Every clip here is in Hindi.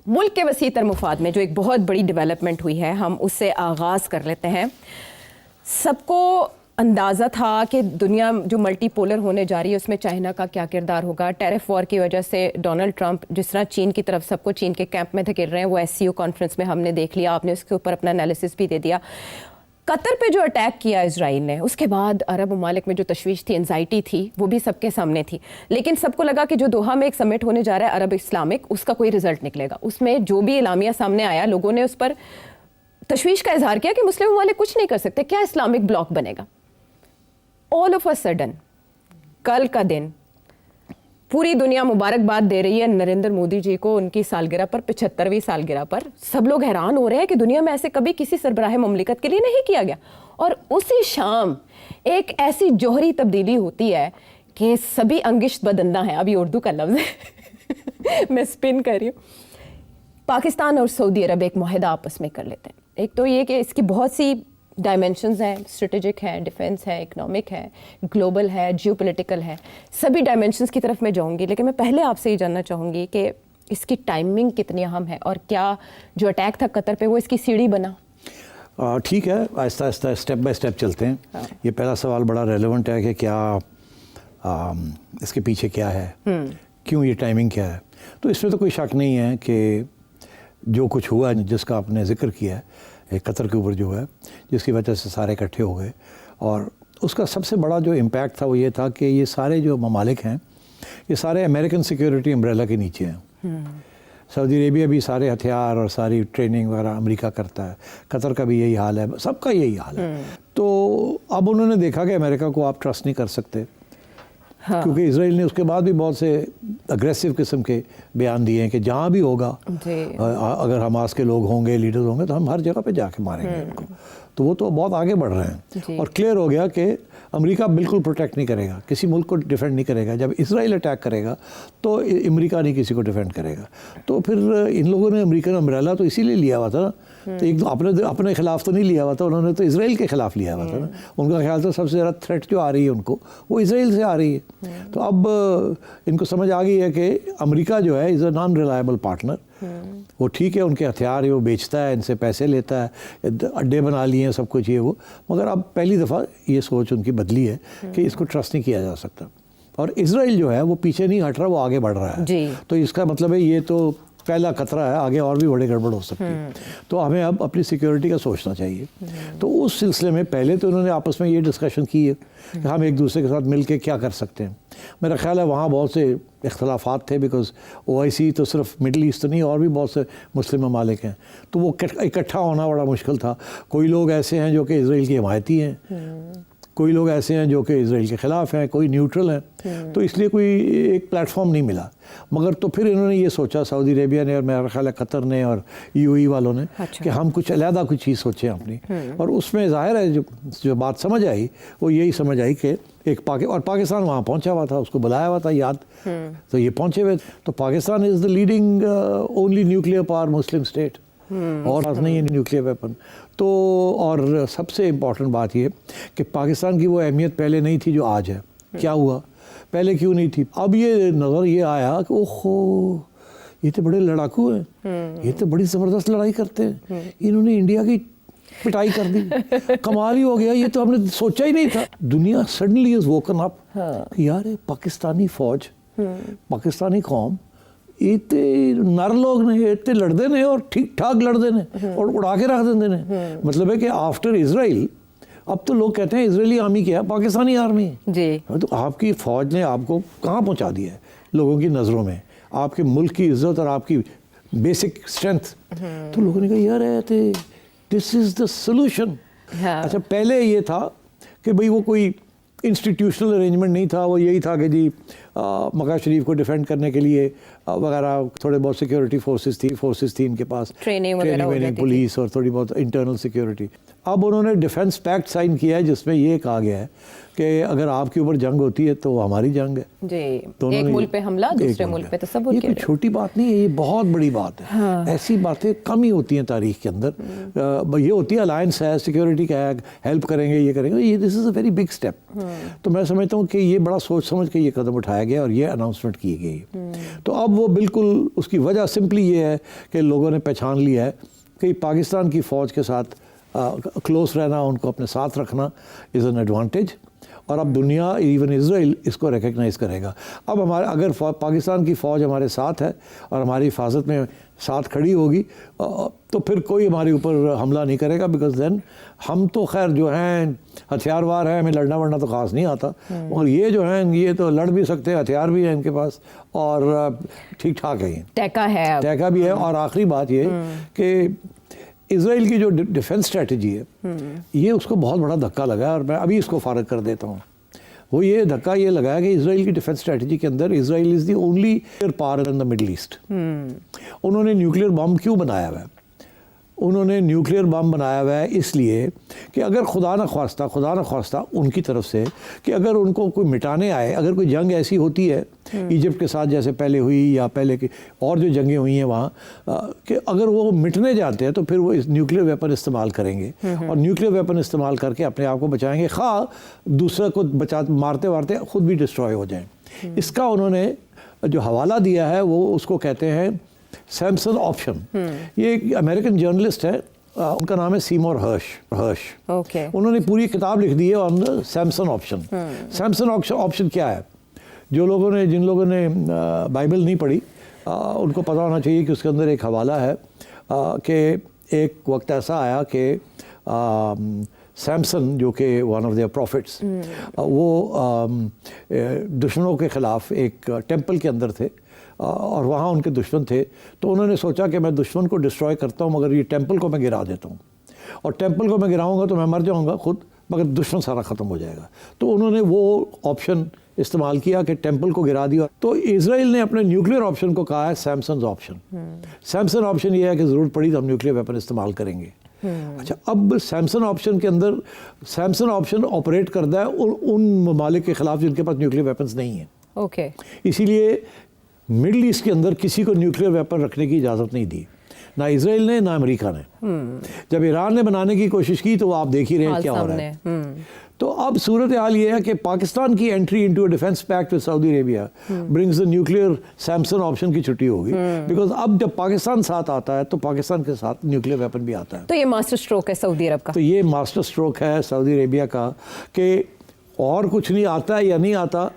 मुल्क के वसीतर मुफाद में जो एक बहुत बड़ी डेवलपमेंट हुई है, हम उससे आगाज़ कर लेते हैं। सबको अंदाज़ा था कि दुनिया जो मल्टीपोलर होने जा रही है उसमें चाइना का क्या किरदार होगा। टैरिफ वॉर की वजह से डोनाल्ड ट्रंप जिस तरह चीन की तरफ सबको चीन के कैंप में धकेल रहे हैं, वो SCO कॉन्फ्रेंस में हमने देख लिया, आपने उसके ऊपर अपना एनालिसिस भी दे दिया। कतर पे जो अटैक किया इजराइल ने, उसके बाद अरब ममालिक में जो तशवीश थी, एंजाइटी थी, वो भी सबके सामने थी। लेकिन सबको लगा कि जो दोहा में एक समिट होने जा रहा है अरब इस्लामिक, उसका कोई रिजल्ट निकलेगा। उसमें जो भी इलामिया सामने आया, लोगों ने उस पर तशवीश का इजहार किया कि मुस्लिम ममालिक कुछ नहीं कर सकते, क्या इस्लामिक ब्लॉक बनेगा। ऑल ऑफ अ सडन कल का दिन पूरी दुनिया मुबारकबाद दे रही है नरेंद्र मोदी जी को उनकी सालगिरह पर, 75वीं सालगिरह पर। सब लोग हैरान हो रहे हैं कि दुनिया में ऐसे कभी किसी सरबराह ममलिकत के लिए नहीं किया गया। और उसी शाम एक ऐसी जौहरी तब्दीली होती है कि सभी अंगिश्त बदंदा हैं, अभी उर्दू का लफ्ज़ है मैं स्पिन कर रही हूँ। पाकिस्तान और सऊदी अरब एक मुआहदा आपस में कर लेते हैं। एक तो ये कि इसकी बहुत सी डायमेंशंस हैं, स्ट्रेटेजिक है, डिफेंस है, इकोनॉमिक है, ग्लोबल है, जियोपॉलिटिकल है, सभी डायमेंशंस की तरफ मैं जाऊंगी। लेकिन मैं पहले आपसे ये जानना चाहूँगी कि इसकी टाइमिंग कितनी अहम है और क्या जो अटैक था कतर पे वो इसकी सीढ़ी बना? ठीक है, Aahista Aahista step by step चलते हैं। हाँ। ये पहला सवाल बड़ा रेलेवेंट है कि क्या इसके पीछे क्या है, क्यों ये टाइमिंग क्या है। तो इसमें तो कोई शक नहीं है कि जो कुछ हुआ जिसका आपने जिक्र किया है, एक कतर के ऊपर जो है, जिसकी वजह से सारे इकट्ठे हो गए, और उसका सबसे बड़ा जो इम्पैक्ट था वो ये था कि ये सारे जो ममालिक हैं ये सारे अमेरिकन सिक्योरिटी अम्ब्रेला के नीचे हैं। सऊदी अरेबिया भी सारे हथियार और सारी ट्रेनिंग वगैरह अमेरिका करता है, कतर का भी यही हाल है, सबका यही हाल है। तो अब उन्होंने देखा कि अमेरिका को आप ट्रस्ट नहीं कर सकते। हाँ। क्योंकि इसराइल ने उसके बाद भी बहुत से अग्रेसिव किस्म के बयान दिए हैं कि जहाँ भी होगा, अगर हमास के लोग होंगे, लीडर्स होंगे, तो हम हर जगह पे जाके मारेंगे उनको। तो वो तो बहुत आगे बढ़ रहे हैं और क्लियर हो गया कि अमेरिका बिल्कुल प्रोटेक्ट नहीं करेगा, किसी मुल्क को डिफेंड नहीं करेगा। जब इसराइल अटैक करेगा तो अमेरिका नहीं किसी को डिफेंड करेगा। तो फिर इन लोगों ने अमेरिकन अम्ब्रेला तो इसीलिए लिया हुआ था ना, तो एक अपने खिलाफ तो नहीं लिया हुआ था, उन्होंने तो इसराइल के खिलाफ लिया हुआ था ना। उनका ख्याल था सबसे ज़्यादा थ्रेट जो आ रही है उनको, वो इसराइल से आ रही है। तो अब इनको समझ आ गई है कि अमेरिका जो है is a non reliable partner. वो ठीक है, उनके हथियार है, वो बेचता है, इनसे पैसे लेता है, अड्डे बना लिए हैं, सब कुछ ये वो, मगर अब पहली दफ़ा ये सोच उनकी बदली है कि इसको ट्रस्ट नहीं किया जा सकता। और इसराइल जो है वो पीछे नहीं हट रहा, वो आगे बढ़ रहा है। तो इसका मतलब है ये तो पहला खतरा है, आगे और भी बड़े गड़बड़ हो सकती है। तो हमें अब अपनी सिक्योरिटी का सोचना चाहिए। तो उस सिलसिले में पहले तो उन्होंने आपस में ये डिस्कशन की है कि हम एक दूसरे के साथ मिल के क्या कर सकते हैं। मेरा ख्याल है वहाँ बहुत से इख्तलाफात थे, बिकॉज OIC तो सिर्फ मिडल ईस्ट नहीं, और भी बहुत से मुस्लिम ममालिक हैं, तो वो इकट्ठा होना बड़ा मुश्किल था। कोई लोग ऐसे हैं जो कि इसराइल के हिमायती हैं, कोई लोग ऐसे हैं जो कि इसराइल के ख़िलाफ़ हैं, कोई न्यूट्रल हैं। तो इसलिए कोई एक प्लेटफॉर्म नहीं मिला। मगर तो फिर इन्होंने ये सोचा, सऊदी अरेबिया ने और मेरा ख्याल है कतर ने और UAE वालों ने, कि हम कुछ अलहदा कुछ चीज़ सोचें अपनी। और उसमें ज़ाहिर है जो बात समझ आई वो यही समझ आई कि एक पाकिस्तान वहाँ पहुँचा हुआ था, उसको बुलाया हुआ था याद, तो ये पहुँचे हुए। तो Pakistan is the leading only nuclear power Muslim state, और पास नहीं है न्यूक्लियर वेपन। तो और सबसे इम्पॉर्टेंट बात ये कि पाकिस्तान की वो अहमियत पहले नहीं थी जो आज है। क्या हुआ, पहले क्यों नहीं थी? अब ये नज़र ये आया कि ओहो, ये तो बड़े लड़ाकू हैं, ये तो बड़ी ज़बरदस्त लड़ाई करते हैं, इन्होंने इंडिया की पिटाई कर दी, कमाल ही हो गया, ये तो हमने सोचा ही नहीं था। दुनिया सडनली इज वोकन अप कि यार ये पाकिस्तानी फौज, पाकिस्तानी कौम इतने नर लोग ने, इतने लड़ते ने और ठीक ठाक लड़ते ने और उड़ा के रख देते ने। मतलब है कि आफ्टर इसराइल अब तो लोग कहते हैं इजरायली आर्मी क्या है, पाकिस्तानी आर्मी जी। तो आपकी फ़ौज ने आपको कहाँ पहुँचा दिया है लोगों की नज़रों में, आपके मुल्क की इज्जत और आपकी बेसिक स्ट्रेंथ। तो लोगों ने कहा यार दिस इज़ द सोल्यूशन। अच्छा, पहले ये था कि भाई वो कोई इंस्टीट्यूशनल अरेंजमेंट नहीं था, वो यही था कि जी मक्का शरीफ को डिफेंड करने के लिए वगैरह थोड़े बहुत सिक्योरिटी फोर्सेस थी इनके पास, ट्रेनिंग पुलिस और थोड़ी बहुत इंटरनल सिक्योरिटी। अब उन्होंने डिफेंस पैक्ट साइन किया है जिसमें ये कहा गया है कि अगर आपके ऊपर जंग होती है तो हमारी जंग है जी। एक मुल्क पे हमला, दूसरे मुल्क पे तसव्वुर। ये कोई छोटी बात नहीं है, ये बहुत बड़ी बात है। हाँ। ऐसी बातें कम ही होती हैं तारीख के अंदर। ये होती है अलायंस है, सिक्योरिटी का है, हेल्प करेंगे, ये करेंगे, ये this is a very big step. तो मैं समझता हूँ कि ये बड़ा सोच समझ के ये कदम उठाया बुलाया गया और ये अनाउंसमेंट की गई। तो अब वो बिल्कुल उसकी वजह सिंपली ये है कि लोगों ने पहचान लिया है कि पाकिस्तान की फ़ौज के साथ क्लोज रहना, उनको अपने साथ रखना इज़ एन एडवांटेज, और अब दुनिया इवन इज़राइल इसको रिकग्नाइज़ करेगा। अब हमारे अगर पाकिस्तान की फ़ौज हमारे साथ है और हमारी हिफाजत में साथ खड़ी होगी तो फिर कोई हमारे ऊपर हमला नहीं करेगा, बिकॉज देन हम तो खैर जो हैं हथियारवार हैं, हमें लड़ना वड़ना तो ख़ास नहीं आता, और ये जो हैं ये तो लड़ भी सकते हैं, हथियार भी हैं इनके पास और ठीक ठाक है, टैका भी है। और आखिरी बात ये कि इज़राइल की जो डिफेंस स्ट्रेटजी है ये उसको बहुत बड़ा धक्का लगा है, और मैं अभी इसको फारग कर देता हूँ। वो ये धक्का ये लगाया कि इज़राइल की डिफेंस स्ट्रेटजी के अंदर Israel is the only power in the middle east. उन्होंने न्यूक्लियर बम क्यों बनाया हुआ है? उन्होंने न्यूक्लियर बम बनाया हुआ है इसलिए कि अगर खुदा न ख्वास्ता उनकी तरफ से कि अगर उनको कोई मिटाने आए, अगर कोई जंग ऐसी होती है इजिप्ट के साथ जैसे पहले हुई या पहले की और जो जंगें हुई हैं वहाँ, कि अगर वो मिटने जाते हैं तो फिर वो इस न्यूक्लियर वेपन इस्तेमाल करेंगे और न्यूक्लियर वेपन इस्तेमाल करके अपने आप को बचाएंगे, खा दूसरे को मारते मारते खुद भी डिस्ट्रॉय हो जाएं। इसका उन्होंने जो हवाला दिया है वो उसको कहते हैं सैमसन ऑप्शन। ये एक अमेरिकन जर्नलिस्ट है, उनका नाम है सीमोर हर्श। उन्होंने पूरी किताब लिख दी है on Samson option. Samson option क्या है? जिन लोगों ने बाइबल नहीं पढ़ी उनको पता होना चाहिए कि उसके अंदर एक हवाला है कि एक वक्त ऐसा आया कि सैमसन जो कि वन ऑफ देयर प्रॉफिट्स, वो दुश्मनों के ख़िलाफ़ एक टेंपल के अंदर थे और वहाँ उनके दुश्मन थे। तो उन्होंने सोचा कि मैं दुश्मन को डिस्ट्रॉय करता हूँ मगर ये टेंपल को मैं गिरा देता हूँ, और टेंपल को मैं गिराऊंगा तो मैं मर जाऊँगा खुद, मगर दुश्मन सारा ख़त्म हो जाएगा। तो उन्होंने वो ऑप्शन इस्तेमाल किया कि टेंपल को गिरा दिया। तो इज़राइल ने अपने न्यूक्लियर ऑप्शन को कहा है सैमसन ऑप्शन। सैमसन ऑप्शन ये है कि ज़रूरत पड़ी तो हम न्यूक्लियर वेपन इस्तेमाल करेंगे। अच्छा, अब सैमसन ऑप्शन के अंदर सैमसन ऑप्शन ऑपरेट करता है उन ममालिक के ख़िलाफ़ जिनके पास न्यूक्लियर वेपन्स नहीं हैं। इसीलिए मिडल ईस्ट के अंदर किसी को न्यूक्लियर वेपन रखने की इजाज़त नहीं दी, ना इज़राइल ने ना अमेरिका ने। जब ईरान ने बनाने की कोशिश की तो वो आप देख ही रहे हैं क्या हो रहा है। तो अब सूरत हाल ये है कि पाकिस्तान की entry into a defence pact with Saudi Arabia brings the nuclear Samson option की छुट्टी होगी, बिकॉज अब जब पाकिस्तान साथ आता है तो पाकिस्तान के साथ न्यूक्लियर वेपन भी आता है। तो ये मास्टर स्ट्रोक है सऊदी अरब का। तो ये मास्टर स्ट्रोक है सऊदी अरेबिया का कि और कुछ नहीं आता है या नहीं आता,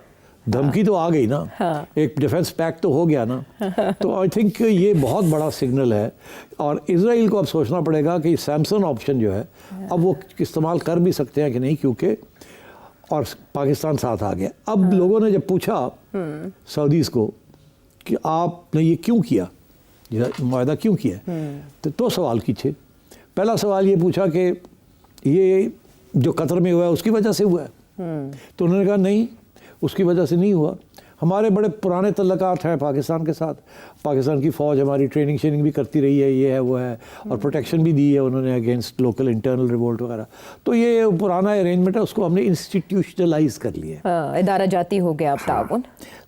धमकी तो आ गई ना। एक डिफेंस पैक्ट तो हो गया ना। तो आई थिंक ये बहुत बड़ा सिग्नल है, और इज़राइल को अब सोचना पड़ेगा कि सैमसन ऑप्शन जो है अब वो इस्तेमाल कर भी सकते हैं कि नहीं, क्योंकि और पाकिस्तान साथ आ गया। अब लोगों ने जब पूछा सऊदीज़ को कि आपने ये क्यों किया, ये मुआहदा क्यों किया, तो 2 सवाल कीछे। पहला सवाल ये पूछा कि ये जो कतर में हुआ है उसकी वजह से हुआ है, तो उन्होंने कहा नहीं, उसकी वजह से नहीं हुआ। हमारे बड़े पुराने तल्लकात हैं पाकिस्तान के साथ, पाकिस्तान की फ़ौज हमारी ट्रेनिंग शेनिंग भी करती रही है, ये है वो है, और प्रोटेक्शन भी दी है उन्होंने अगेंस्ट लोकल इंटरनल रिवोल्ट वगैरह। तो ये पुराना अरेंजमेंट है, उसको हमने इंस्टीट्यूशनलाइज कर लिया, इदारा जाती हो गया अब ताउन।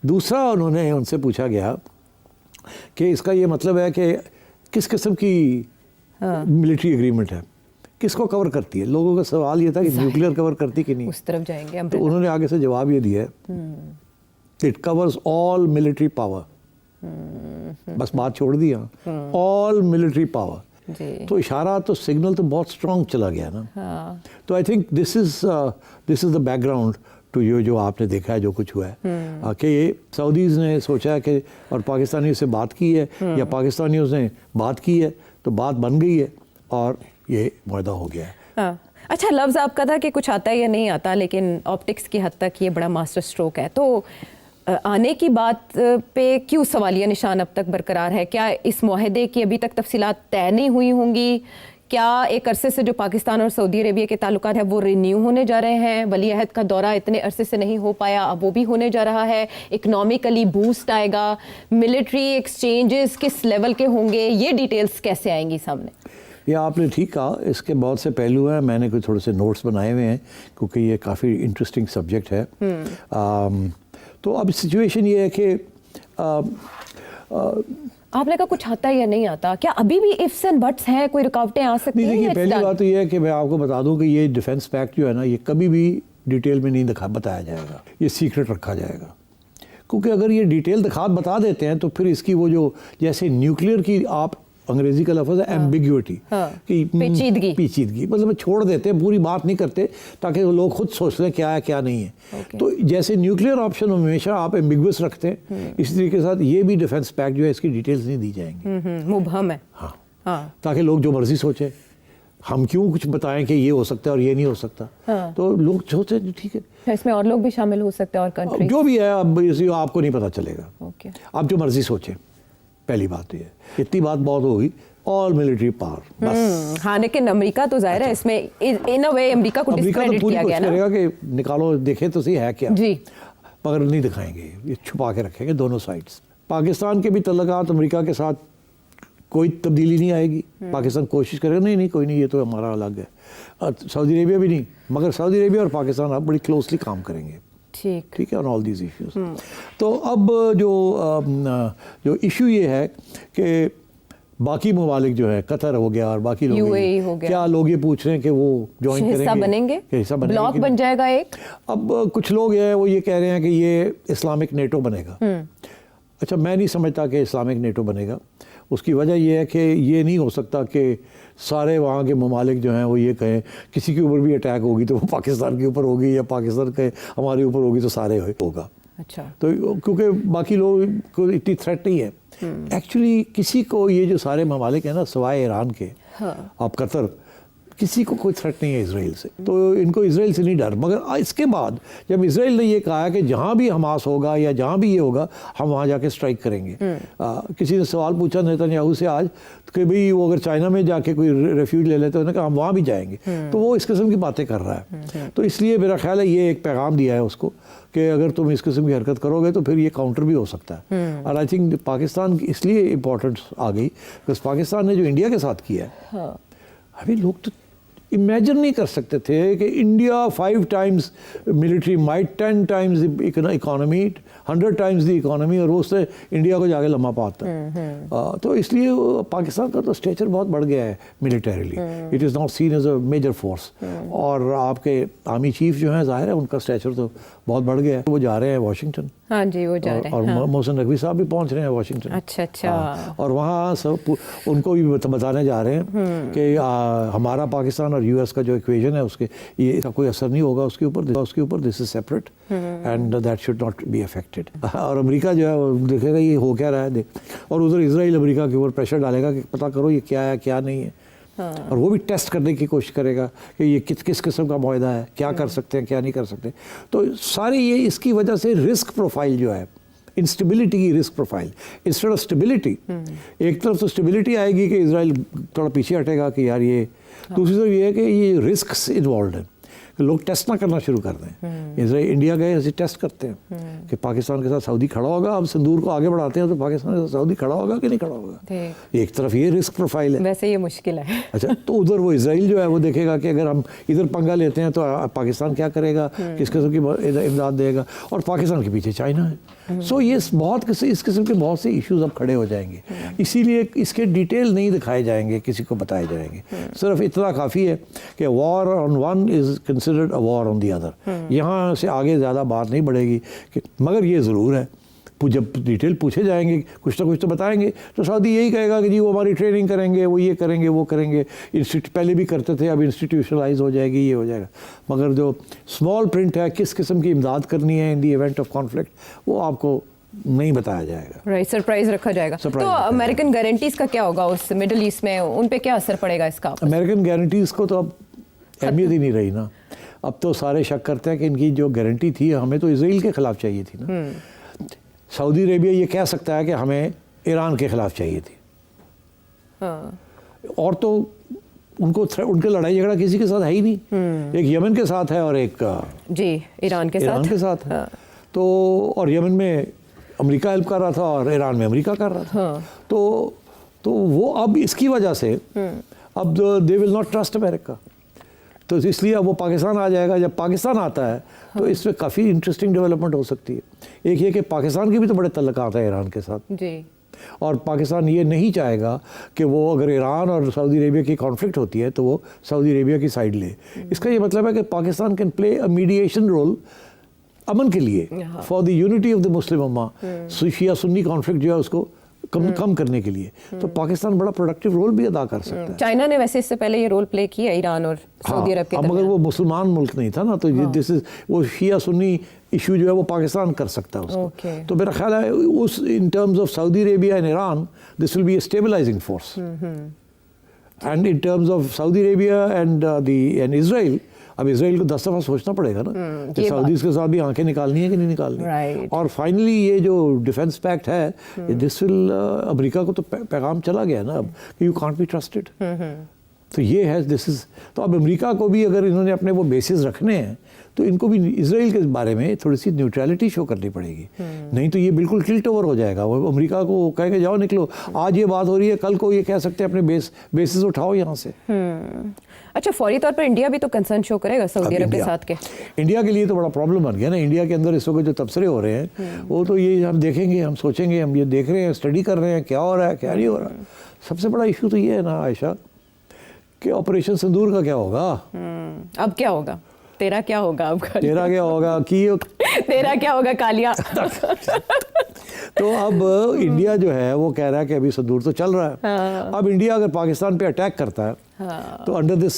दूसरा उन्होंने उनसे पूछा गया कि इसका ये मतलब है कि किस किस्म की मिलिट्री एग्रीमेंट है, किसको कवर करती है। लोगों का सवाल ये था कि न्यूक्लियर कवर करती कि नहीं, उस तरफ जाएंगे। तो उन्होंने आगे से जवाब ये दिया है it covers all military power. बस बात छोड़ दी, ऑल मिलिट्री पावर। तो इशारा तो सिग्नल तो बहुत स्ट्रॉन्ग चला गया ना। तो I think this is the background to ये जो आपने देखा है जो कुछ हुआ है कि सऊदीज़ ने सोचा है कि और पाकिस्तानियों से बात की है या पाकिस्तानियों ने बात की है, तो बात बन गई है और ये मुआहदा हो गया है। अच्छा, लफ्ज़ आपका था कि कुछ आता है या नहीं आता, लेकिन ऑप्टिक्स की हद तक ये बड़ा मास्टर स्ट्रोक है। तो आने की बात पे क्यों सवालिया निशान अब तक बरकरार है? क्या इस मुआहदे की अभी तक तफसीलात तय नहीं हुई होंगी? क्या एक अरसे से जो पाकिस्तान और सऊदी अरेबिया के ताल्लुकात है वो रिन्यू होने जा रहे हैं? वली अहद का दौरा इतने अरसे से नहीं हो पाया, अब वो भी होने जा रहा है। इकनॉमिकली बूस्ट आएगा, मिलिट्री एक्सचेंजेस किस लेवल के होंगे, ये डिटेल्स कैसे आएंगी सामने? ये आपने ठीक कहा, इसके बहुत से पहलू हैं। मैंने कुछ थोड़े से नोट्स बनाए हुए हैं क्योंकि ये काफ़ी इंटरेस्टिंग सब्जेक्ट है। तो अब सिचुएशन ये है कि आपने कहा कुछ आता है या नहीं आता, क्या अभी भी इफ्स एंड बट्स हैं, कोई रुकावटें आ सकती हैं? देखिए, पहली बात तो ये है कि मैं आपको बता दूं कि ये डिफेंस पैक्ट जो है ना, ये कभी भी डिटेल में नहीं बताया जाएगा, ये सीक्रेट रखा जाएगा। क्योंकि अगर ये डिटेल बता देते हैं तो फिर इसकी वो जो जैसे न्यूक्लियर की आप अंग्रेजी का लफ्ज़ है एम्बिग्यूटी कि पेचीदगी मतलब छोड़ देते हैं, पूरी बात नहीं करते ताकि वो लोग खुद सोच लें क्या है क्या नहीं है। तो जैसे न्यूक्लियर ऑप्शन हमेशा आप एम्बिगुअस रखते हैं, इसी तरीके के साथ ये भी डिफेंस पैक्ट जो है इसकी डिटेल्स नहीं दी जाएंगी, मुबहम है। हाँ, ताकि लोग जो मर्जी सोचे, हम क्यों कुछ बताएं कि ये हो सकता है और ये नहीं हो सकता। तो लोग सोचे ठीक है, इसमें और लोग भी शामिल हो सकते हैं और कंट्री जो भी है, अब इसी आपको नहीं पता चलेगा। आप जो मर्जी सोचें, पहली बात तो ये, इतनी बात बहुत होगी, ऑल मिलिट्री पावर बस। हाँ, लेकिन अमेरिका तो जाहिर है इसमें इन अ वे अमेरिका को डिस्क्रेडिट किया गया ना, करेगा कि निकालो देखे तो सही है क्या जी, मगर नहीं दिखाएंगे, ये छुपा के रखेंगे दोनों साइड्स। पाकिस्तान के भी तल्लुकात अमेरिका के साथ कोई तब्दीली नहीं आएगी। पाकिस्तान कोशिश करेगा नहीं कोई नहीं, ये तो हमारा अलग है। सऊदी अरेबिया भी नहीं, मगर सऊदी अरेबिया और पाकिस्तान अब बड़ी क्लोजली काम करेंगे, ठीक है, ऑन ऑल दीज इश्यूज। तो अब जो इशू ये है कि बाकी ममालिक जो है, कतर हो गया और बाकी लोग UAE हो गया, क्या लोग ये पूछ रहे हैं कि वो ज्वाइन करेंगे, हिस्सा बनेंगे, ब्लॉक बन जाएगा एक। अब कुछ लोग हैं वो ये कह रहे हैं कि ये इस्लामिक नेटो बनेगा। अच्छा, मैं नहीं समझता कि इस्लामिक नेटो बनेगा। उसकी वजह यह है कि ये नहीं हो सकता कि सारे वहाँ के ममालिक जो हैं वो ये कहें किसी के ऊपर भी अटैक होगी तो वो पाकिस्तान के ऊपर होगी, या पाकिस्तान के हमारे ऊपर होगी तो सारे होगा। अच्छा, तो क्योंकि बाकी लोग को इतनी थ्रेट नहीं है एक्चुअली किसी को। ये जो सारे ममालिक हैं ना सिवाय ईरान के, आप कतर, किसी को कोई थ्रेट नहीं है इसराइल से, तो इनको इसराइल से नहीं डर। मगर इसके बाद जब इसराइल ने ये कहा कि जहाँ भी हमास होगा या जहाँ भी ये होगा हम वहाँ जाके स्ट्राइक करेंगे। किसी ने सवाल पूछा नेतन्याहू से आज कि भाई वो अगर चाइना में जाके कोई रेफ्यूज ले लेते तो उन्होंने कहा हम वहाँ भी जाएंगे। तो वो इस किस्म की बातें कर रहा है। तो इसलिए मेरा ख्याल है ये एक पैगाम दिया है उसको कि अगर तुम इस किस्म की हरकत करोगे तो फिर ये काउंटर भी हो सकता है। और आई थिंक पाकिस्तान की इसलिए इम्पोर्टेंस आ गई बिकॉज पाकिस्तान ने जो इंडिया के साथ किया है, अभी लोग तो इमेजिन नहीं कर सकते थे कि India 5 times military might, 10 times economy, 100 times the economy, और वो उससे इंडिया को जाके लम्हा पाता है। तो इसलिए पाकिस्तान का तो स्टेचर बहुत बढ़ गया है militarily, it is not seen as a major force. और आपके आर्मी चीफ जो हैं जाहिर है उनका स्टेचर तो बहुत बढ़ गया है। वो जा रहे हैं वाशिंगटन। हाँ जी, वो जा रहे हैं। और मोहसिन नकवी साहब भी पहुंच रहे हैं वाशिंगटन। अच्छा। और वहाँ सब उनको भी बताने जा रहे हैं कि हमारा पाकिस्तान और यूएस का जो इक्वेशन है उसके ये इसका कोई असर नहीं होगा उसके ऊपर, this is separate and that should not be affected. और अमेरिका जो है वो देखेगा ये हो क्या रहा है और उधर इसराइल अमेरिका के ऊपर प्रेशर डालेगा कि पता करो ये क्या है क्या नहीं है। और वो भी टेस्ट करने की कोशिश करेगा कि ये किस किस्म का मुआहदा है, क्या कर सकते हैं क्या नहीं कर सकते। तो सारी ये इसकी वजह से रिस्क प्रोफाइल जो है, इंस्टेबिलिटी की risk profile instead of stability, एक तरफ तो स्टेबिलिटी आएगी कि इजराइल थोड़ा पीछे हटेगा कि यार ये, दूसरी तरफ ये है कि ये रिस्क इन्वॉल्व है, लोग टेस्ट ना करना शुरू कर दें। इसराइल इंडिया गए ऐसे टेस्ट करते हैं कि पाकिस्तान के साथ सऊदी खड़ा होगा, अब सिंदूर को आगे बढ़ाते हैं तो पाकिस्तान के साथ सऊदी खड़ा होगा कि नहीं खड़ा होगा। एक तरफ ये रिस्क प्रोफाइल है, वैसे ये मुश्किल है। अच्छा, तो उधर वो इसराइल जो है वो देखेगा कि अगर हम इधर पंगा लेते हैं तो पाकिस्तान क्या करेगा, किस किस्म की इमदाद देगा, और पाकिस्तान के पीछे चाइना है। सो ये इस किस्म के बहुत से इश्यूज अब खड़े हो जाएंगे, इसीलिए इसके डिटेल नहीं दिखाए जाएंगे, किसी को बताए जाएंगे। सिर्फ इतना काफ़ी है कि war on one is considered a war on the other. यहाँ से आगे ज़्यादा बात नहीं बढ़ेगी कि, मगर ये ज़रूर है जब डिटेल पूछे जाएंगे कुछ ना कुछ तो बताएंगे। तो सऊदी यही कहेगा कि जी वो हमारी ट्रेनिंग करेंगे, वो ये करेंगे वो करेंगे, पहले भी करते थे अब इंस्टीट्यूशनलाइज हो जाएगी, ये हो जाएगा। मगर जो स्मॉल प्रिंट है किस किस्म की इमदाद करनी है इन दी इवेंट ऑफ कॉन्फ्लिक्ट, वो आपको नहीं बताया जाएगा। राइट, सरप्राइज रखा जाएगा। तो अमेरिकन गारंटीज का क्या होगा उस मिडिल ईस्ट में, उन पे क्या असर पड़ेगा इसका? अमेरिकन गारंटीज को तो अब अहमियत ही नहीं रही ना। अब तो सारे शक करते हैं कि इनकी जो गारंटी थी हमें तो इसराइल के खिलाफ चाहिए थी ना। सऊदी अरेबिया ये कह सकता है कि हमें ईरान के खिलाफ चाहिए थी। और तो उनके लड़ाई झगड़ा किसी के साथ है ही नहीं। एक यमन के साथ है और एक जी ईरान के साथ है। तो और यमन में अमेरिका हेल्प कर रहा था और ईरान में अमेरिका कर रहा था। तो वो अब इसकी वजह से अब they will not trust America, तो इसलिए अब वो पाकिस्तान आ जाएगा। जब पाकिस्तान आता है तो इसमें काफ़ी इंटरेस्टिंग डेवलपमेंट हो सकती है। एक ये कि पाकिस्तान के भी तो बड़े तल्लुकात है ईरान के साथ जी, और पाकिस्तान ये नहीं चाहेगा कि वो अगर ईरान और सऊदी अरेबिया की कॉन्फ्लिक्ट होती है तो वो सऊदी अरेबिया की साइड ले। इसका ये मतलब है कि Pakistan can play a mediation role अमन के लिए, for the unity of the Muslim उम्मा, शिया सुन्नी कॉन्फ्लिक्ट जो है उसको कम करने के लिए, तो पाकिस्तान बड़ा प्रोडक्टिव रोल भी अदा कर सकता है। चाइना ने वैसे इससे पहले ये रोल प्ले किया ईरान और सऊदी अरब के अब मगर वो मुसलमान मुल्क नहीं था ना, तो दिस इज वो शिया सुन्नी इशू जो है वो पाकिस्तान कर सकता है उसको। तो मेरा ख्याल है उस in terms of Saudi Arabia and Iran this will be a stabilising force, and in terms of Saudi Arabia and Israel, अब इसराइल को 10 दफ़ा सोचना पड़ेगा ना कि सऊदीज़ के साथ भी आंखें निकालनी है कि नहीं निकालनी। और फाइनली ये जो डिफेंस पैक्ट है, दिस विल अमेरिका को तो पैगाम चला गया ना अब कि यू कांट बी ट्रस्टेड। तो ये है दिस इज, तो अब अमेरिका को भी अगर इन्होंने अपने वो बेसिस रखने हैं तो इनको भी इसराइल के बारे में थोड़ी सी न्यूट्रलिटी शो करनी पड़ेगी, नहीं तो ये बिल्कुल टिल्ट ओवर हो जाएगा। वो अमेरिका को कहेंगे जाओ निकलो, आज ये बात हो रही है, कल को ये कह सकते हैं अपने बेसिस उठाओ यहाँ से। अच्छा, फौरी तौर पर इंडिया भी तो कंसर्न शो करेगा सऊदी अरब के साथ के। इंडिया के लिए तो बड़ा प्रॉब्लम बन गया ना, इंडिया के अंदर इस वक्त जो तबसरे हो रहे हैं वो तो ये हम देखेंगे, हम सोचेंगे, हम ये देख रहे हैं, स्टडी कर रहे हैं क्या हो रहा है क्या नहीं हो रहा। सबसे बड़ा इशू तो ये है ना आयशा कि ऑपरेशन सिंदूर का क्या होगा। अब क्या होगा, तेरा क्या होगा, अब तेरा क्या होगा कि तेरा क्या होगा कालिया। तो अब इंडिया जो है वो कह रहा है कि अभी सिंदूर तो चल रहा है। अब इंडिया अगर पाकिस्तान पे अटैक करता है तो under this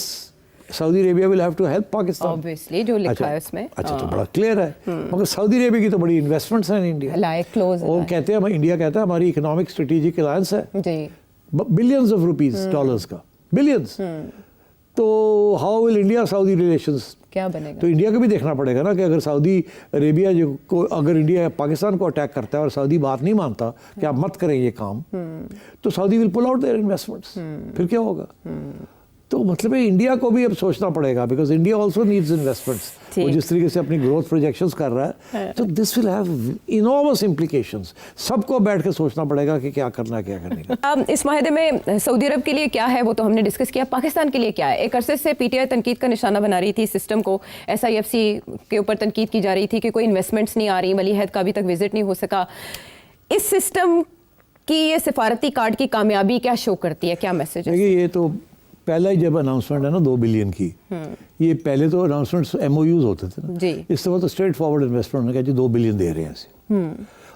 Saudi Arabia will have to help Pakistan, obviously जो लिखा है उसमें। अच्छा, तो बड़ा क्लियर है। मगर सऊदी अरेबिया की तो बड़ी इन्वेस्टमेंट्स हैं इंडिया, लाइक क्लोज, वो कहते हैं, इंडिया कहता है हमारी इकोनॉमिक स्ट्रेटेजिक अलायंस है जी, बिलियंस ऑफ रुपीस, डॉलर्स का बिलियंस। तो how will India Saudi relations क्या बनेगा? तो इंडिया को भी देखना पड़ेगा ना कि अगर सऊदी अरेबिया जो को अगर इंडिया पाकिस्तान को अटैक करता है और सऊदी बात नहीं मानता कि आप मत करें ये काम, तो Saudi will pull out their investments, फिर क्या होगा? तो मतलब है इंडिया को भी अब सोचना पड़ेगा, because India also needs investments. वो जिस तरीके से अपनी ग्रोथ प्रोजेक्शंस कर रहा है, तो this will have enormous implications. सबको बैठ के सोचना पड़ेगा कि क्या करना है क्या करने का। इस माहदे में सऊदी अरब के लिए क्या है वो तो हमने डिस्कस किया, पाकिस्तान के लिए क्या है? एक अरसे से पीटीआई तनकीद का निशाना बना रही थी सिस्टम को, SIFC के ऊपर तनकीद की जा रही थी कि कोई इन्वेस्टमेंट्स नहीं आ रही, वली अहद का अभी तक विजिट नहीं हो सका। इस सिस्टम की ये सिफारती कार्ड की कामयाबी क्या शो करती है, क्या मैसेज है? ये तो पहला ही जब अनाउंसमेंट है ना 2 बिलियन की, ये पहले तो अनाउंसमेंट्स MOUs होते थे ना, इस तरह तो स्ट्रेट फॉरवर्ड इन्वेस्टमेंट ने कहा जी 2 बिलियन दे रहे हैं ऐसे।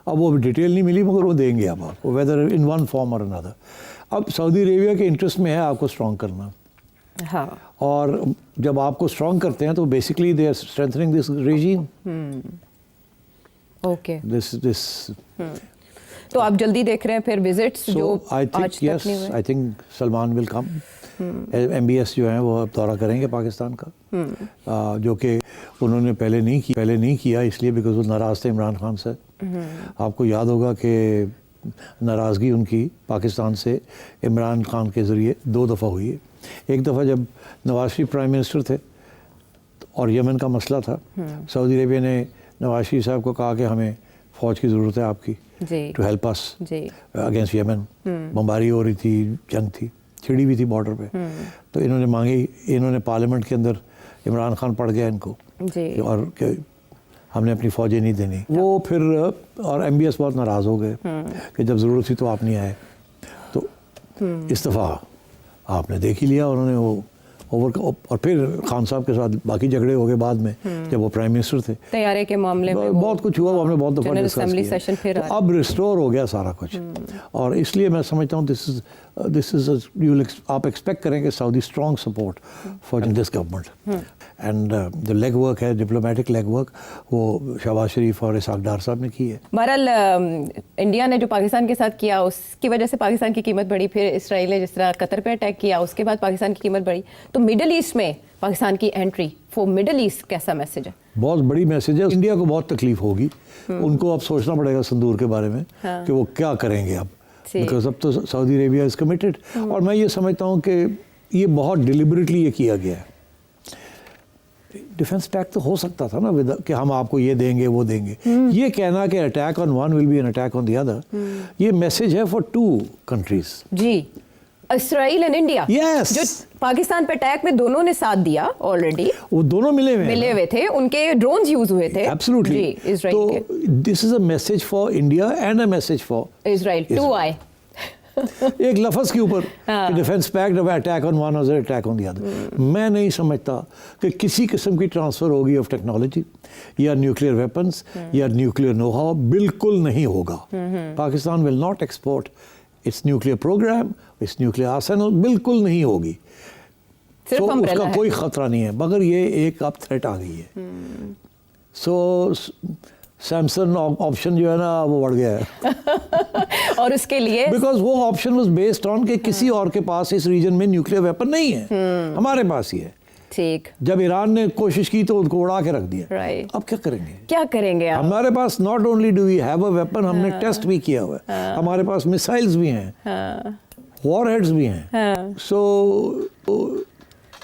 अब वो डिटेल नहीं मिली मगर वो देंगे अब आपको, वेदर इन वन फॉर्म और अनदर। अब सऊदी अरेबिया के इंटरेस्ट में है आपको स्ट्रॉन्ग करना, हाँ, और जब आपको स्ट्रॉन्ग करते हैं तो basically they are strengthening this regime. Okay, this तो आप जल्दी देख रहे हैं फिर विजिट्स जो आई आज थिंक तक नहीं हुए? I think Salman will come, MBS जो है वो अब दौरा करेंगे पाकिस्तान का, जो कि उन्होंने पहले नहीं किया इसलिए बिकॉज वो नाराज़ थे इमरान खान से। आपको याद होगा कि नाराज़गी उनकी पाकिस्तान से इमरान खान के ज़रिए 2 दफ़ा हुई है। एक दफ़ा जब नवाज शरीफ प्राइम मिनिस्टर थे और यमन का मसला था, सऊदी अरेबिया ने नवाज शरीफ साहब को कहा कि हमें फ़ौज की ज़रूरत है आपकी, to help us against Yemen. बमबारी हो रही थी, जंग थी, छिड़ी भी थी बॉर्डर पे, तो इन्होंने मांगी, इन्होंने पार्लियामेंट के अंदर इमरान खान पड़ गया इनको और कि हमने अपनी फ़ौजें नहीं देनी। वो फिर और MBS बहुत नाराज़ हो गए कि जब ज़रूरत थी तो आप नहीं आए। तो इस दफ़ा आपने देख ही लिया, उन्होंने वो ओवर, और फिर खान साहब के साथ बाकी झगड़े हो गए बाद में जब वो प्राइम मिनिस्टर थे, तैयारी के मामले में बहुत कुछ हुआ, हमने बहुत दफ़ा डिस्कस किया। तो अब रिस्टोर हो गया सारा कुछ, और इसलिए मैं समझता हूँ दिस इज आप एक्सपेक्ट करेंगे Saudi strong support for this government. And जो लेग वर्क है, डिप्लोमेटिक लेग वर्क, वो शहबाज शरीफ और इसहाक डार साहब ने की है। बहरहाल इंडिया ने जो पाकिस्तान के साथ किया उसकी वजह से पाकिस्तान की कीमत बढ़ी, फिर इसराइल ने जिस तरह कतर पे अटैक किया उसके बाद पाकिस्तान की कीमत बढ़ी। तो मिडल ईस्ट में पाकिस्तान की एंट्री फॉर मिडल ईस्ट कैसा मैसेज है? बहुत बड़ी मैसेज है। इंडिया को बहुत तकलीफ होगी, उनको अब सोचना पड़ेगा सिंदूर के बारे में कि वो क्या करेंगे अब, बिकॉज अब तो सऊदी अरेबिया इज़ कमिटेड। और मैं ये समझता हूँ कि ये बहुत डिलिबरेटली ये किया गया है। डिफेंस पैक्ट तो हो सकता था ना कि हम आपको ये देंगे वो देंगे, ये कहना कि attack on one will be an attack on the other, ये मैसेज है फॉर 2 कंट्रीज जी, इसराइल एंड इंडिया। यस, जो पाकिस्तान पे अटैक में दोनों ने साथ दिया ऑलरेडी, वो दोनों मिले हुए थे, उनके ड्रोन्स यूज हुए थे। एब्सोल्युटली, इजराइल के। तो this is a message for India and a message for Israel too आई। एक लफ्ज़ के ऊपर defence pact attack on one और अटैक ऑन द अदर। मैं नहीं समझता कि किसी किस्म की ट्रांसफ़र होगी ऑफ टेक्नोलॉजी या न्यूक्लियर वेपन्स या न्यूक्लियर नो हाउ, बिल्कुल नहीं होगा। Pakistan will not export its nuclear programme, its nuclear arsenal, बिल्कुल नहीं होगी। सिर्फ तो umbrella उसका है। कोई ख़तरा नहीं है, मगर ये एक अब थ्रेट आ गई है। सो सैमसन ऑप्शन जो है ना वो बढ़ गया है। और उसके लिए बिकॉज वो ऑप्शन वाज बेस्ड ऑन कि किसी और के पास इस रीजन में न्यूक्लियर वेपन नहीं है, हमारे पास ही है। ठीक, जब ईरान ने कोशिश की तो उनको उड़ा के रख दिया। राइट। अब क्या करेंगे? क्या करेंगे आप? हमारे पास not only do we have a weapon, हमने टेस्ट भी किया हुआ है, हमारे पास मिसाइल्स भी हैं, वॉरहेड्स भी हैं। सो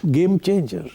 गेम चेंजर।